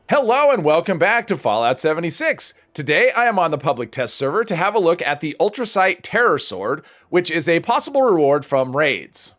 Hello and welcome back to Fallout 76. Today I am on the public test server to have a look at the Ultracite Terror Sword, which is a possible reward from raids.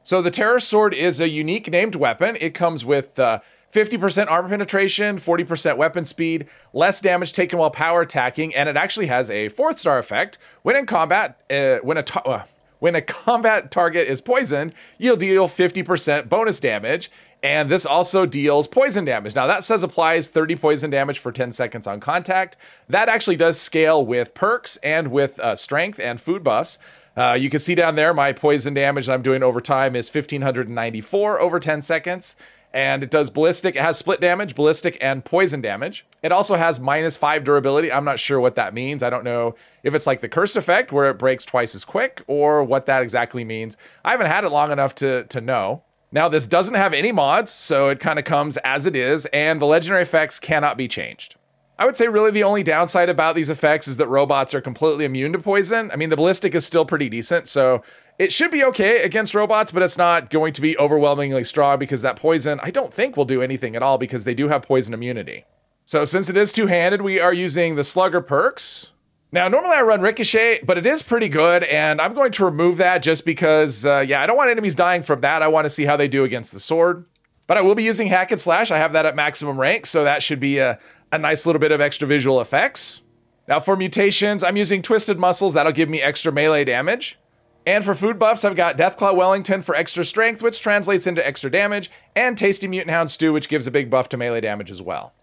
So the Terror Sword is a unique named weapon. It comes with 50% armor penetration, 40% weapon speed, less damage taken while power attacking, and it actually has a 4th star effect. When in combat, when a combat target is poisoned, you'll deal 50% bonus damage. And this also deals poison damage. Now that says applies 30 poison damage for 10 seconds on contact. That actually does scale with perks and with strength and food buffs. You can see down there my poison damage that I'm doing over time is 1594 over 10 seconds. And it does ballistic, it has split damage, ballistic, and poison damage. It also has -5 durability. I'm not sure what that means. I don't know if it's like the curse effect where it breaks twice as quick or what that exactly means. I haven't had it long enough to know. Now this doesn't have any mods, so it kind of comes as it is, and the legendary effects cannot be changed. I would say really the only downside about these effects is that robots are completely immune to poison. I mean, the ballistic is still pretty decent, so it should be okay against robots, but it's not going to be overwhelmingly strong because that poison, I don't think will do anything at all because they do have poison immunity. So since it is two-handed, we are using the Slugger perks. Now, normally I run Ricochet, but it is pretty good, and I'm going to remove that just because, yeah, I don't want enemies dying from that. I want to see how they do against the sword. But I will be using Hack and Slash. I have that at maximum rank, so that should be a nice little bit of extra visual effects. Now, for mutations, I'm using Twisted Muscles. That'll give me extra melee damage. And for food buffs, I've got Deathclaw Wellington for extra strength, which translates into extra damage, and Tasty Mutant Hound Stew, which gives a big buff to melee damage as well.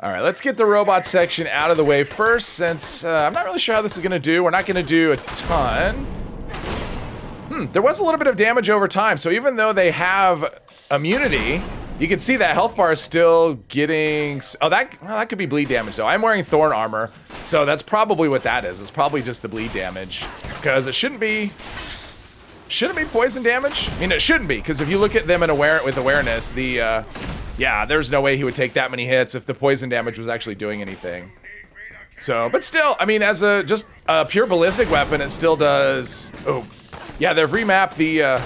All right, let's get the robot section out of the way first, since I'm not really sure how this is gonna do. We're not gonna do a ton. There was a little bit of damage over time, so even though they have immunity, you can see that health bar is still getting, well, that could be bleed damage though. I'm wearing Thorn armor, so that's probably what that is. It's probably just the bleed damage, because it shouldn't be poison damage? I mean, it shouldn't be, because if you look at them with awareness, yeah, there's no way he would take that many hits if the poison damage was actually doing anything. So, but still, I mean, as just a pure ballistic weapon, it still does. Oh, yeah, they've remapped the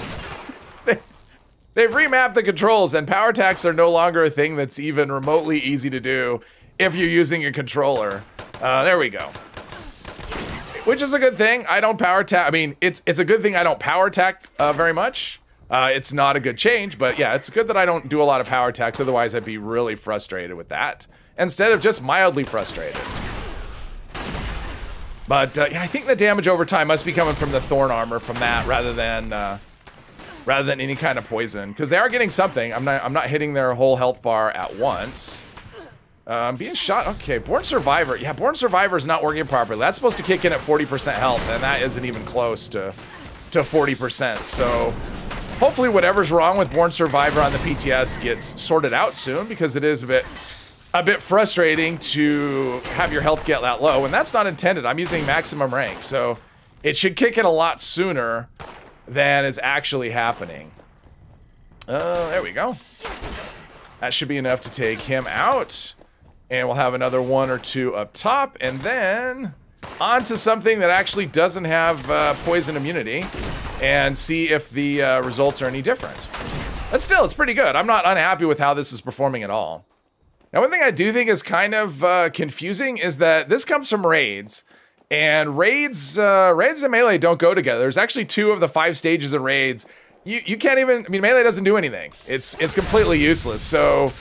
they've remapped the controls, and power attacks are no longer a thing that's even remotely easy to do if you're using a controller. There we go. Which is a good thing. I don't power attack. I mean, it's a good thing I don't power attack very much. It's not a good change, but yeah, it's good that I don't do a lot of power attacks, otherwise I'd be really frustrated with that, instead of just mildly frustrated. But yeah, I think the damage over time must be coming from the Thorn armor from that, rather than any kind of poison, because they are getting something. I'm not hitting their whole health bar at once. Being shot, okay, Born Survivor. Yeah, Born Survivor is not working properly. That's supposed to kick in at 40% health, and that isn't even close to 40%, so hopefully whatever's wrong with Born Survivor on the PTS gets sorted out soon, because it is a bit frustrating to have your health get that low, and that's not intended. I'm using maximum rank, so it should kick in a lot sooner than is actually happening. There we go. That should be enough to take him out, and we'll have another 1 or 2 up top, and then onto something that actually doesn't have poison immunity, and see if the results are any different. But still, it's pretty good. I'm not unhappy with how this is performing at all. Now, one thing I do think is kind of confusing is that this comes from raids, and raids and melee don't go together. There's actually 2 of the 5 stages in raids. You can't even, I mean, melee doesn't do anything. It's completely useless. So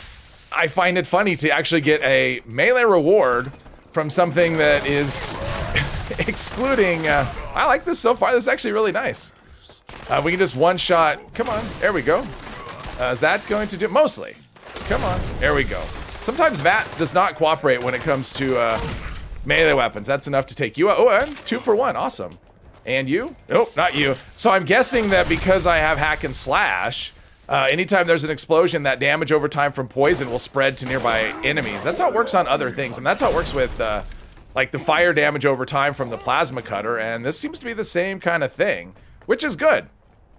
I find it funny to actually get a melee reward from something that is excluding, I like this so far. This is actually really nice. We can just one-shot, come on, there we go. Is that going to do, mostly. Come on, there we go. Sometimes VATS does not cooperate when it comes to melee weapons. That's enough to take you out. Oh, and 2 for 1, awesome. And you? Nope, not you. So I'm guessing that because I have Hack and Slash, anytime there's an explosion, that damage over time from poison will spread to nearby enemies. That's how it works on other things, and that's how it works with like the fire damage over time from the plasma cutter, and this seems to be the same kind of thing, which is good.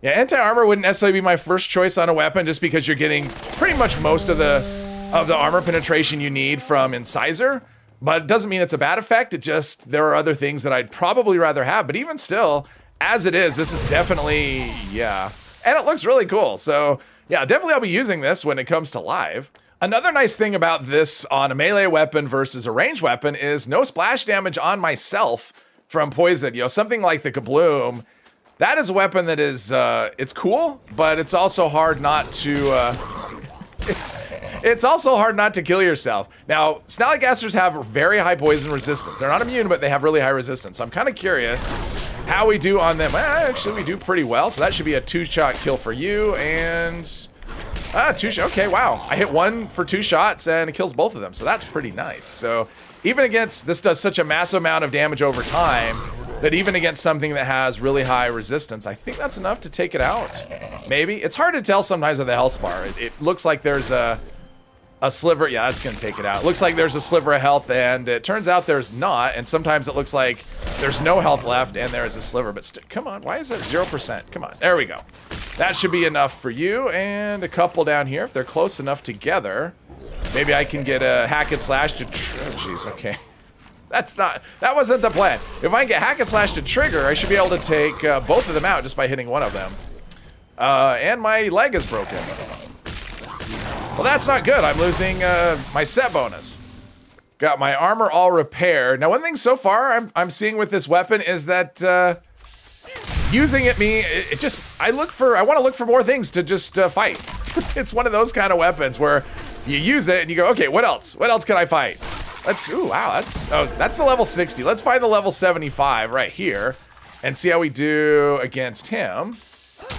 Yeah, anti-armor wouldn't necessarily be my first choice on a weapon, just because you're getting pretty much most of the armor penetration you need from Incisor, but it doesn't mean it's a bad effect. It just, there are other things that I'd probably rather have, but even still, as it is, this is definitely, yeah. And it looks really cool, so yeah, definitely I'll be using this when it comes to live. Another nice thing about this on a melee weapon versus a ranged weapon is no splash damage on myself from poison. You know, something like the Kabloom, that is a weapon that is, it's cool, but it's also hard not to, it's also hard not to kill yourself. Now, Snallygasters have very high poison resistance. They're not immune, but they have really high resistance. So I'm kind of curious how we do on them. Well, actually, we do pretty well. So that should be a 2-shot kill for you, and... okay, wow. I hit one for 2 shots and it kills both of them, so that's pretty nice. So even against, this does such a massive amount of damage over time that even against something that has really high resistance, I think that's enough to take it out. Maybe. It's hard to tell sometimes with the health bar. It looks like there's a sliver. Yeah, that's gonna take it out. It looks like there's a sliver of health, and it turns out there's not, and sometimes it looks like there's no health left and there is a sliver, but come on, why is that 0%? Come on, there we go. That should be enough for you, and a couple down here. If they're close enough together, maybe I can get a hack and slash to, oh jeez, okay. That wasn't the plan. If I can get hack and slash to trigger, I should be able to take both of them out just by hitting one of them. And my leg is broken. Well, that's not good. I'm losing my set bonus. Got my armor all repaired. Now, one thing so far I'm seeing with this weapon is that using it just, I want to look for more things to just fight. It's one of those kind of weapons where you use it and you go, okay, what else? What else can I fight? Ooh, wow, that's the level 60. Let's find the level 75 right here and see how we do against him.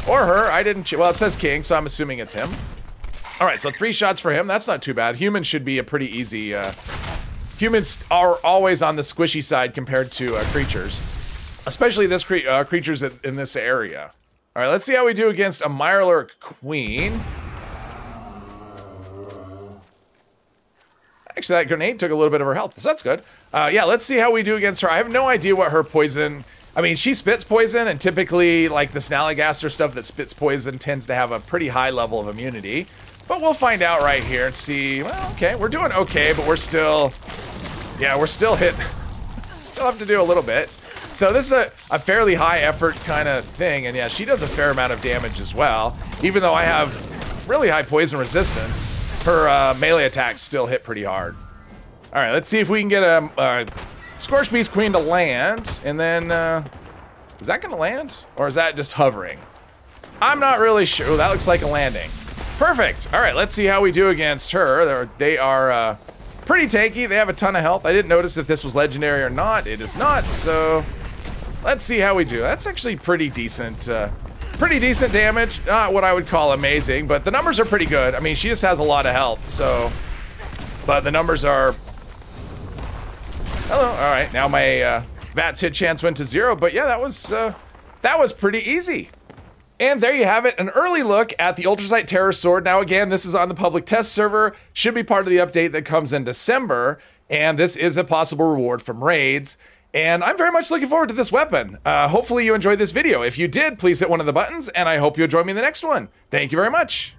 Or her, well, it says king, so I'm assuming it's him. All right, so 3 shots for him. That's not too bad. Humans should be a pretty easy, humans are always on the squishy side compared to creatures. Especially this creatures in this area. All right, let's see how we do against a Mirelurk Queen. Actually, that grenade took a little bit of her health, so that's good. Yeah, let's see how we do against her. I have no idea what her poison... I mean, she spits poison, and typically, like, the Snallygaster stuff that spits poison tends to have a pretty high level of immunity. But we'll find out right here and see... Well, okay, we're doing okay, but we're still... Yeah, we're still hit... Still have to do a little bit. So this is a fairly high effort kind of thing, and yeah, she does a fair amount of damage as well. Even though I have really high poison resistance, her melee attacks still hit pretty hard. All right, let's see if we can get a Scorch Beast Queen to land, and then, is that gonna land? Or is that just hovering? I'm not really sure. Ooh, that looks like a landing. Perfect. All right, let's see how we do against her. They are pretty tanky. They have a ton of health. I didn't notice if this was legendary or not. It is not, so let's see how we do. That's actually pretty decent damage. Not what I would call amazing, but the numbers are pretty good. I mean, she just has a lot of health, so, but the numbers are, hello. All right, now my VATS hit chance went to 0, but yeah, that was pretty easy. And there you have it, an early look at the Ultracite Terror Sword. Now again, this is on the public test server, should be part of the update that comes in December, and this is a possible reward from raids. And I'm very much looking forward to this weapon. Hopefully you enjoyed this video. If you did, please hit one of the buttons, and I hope you'll join me in the next one. Thank you very much.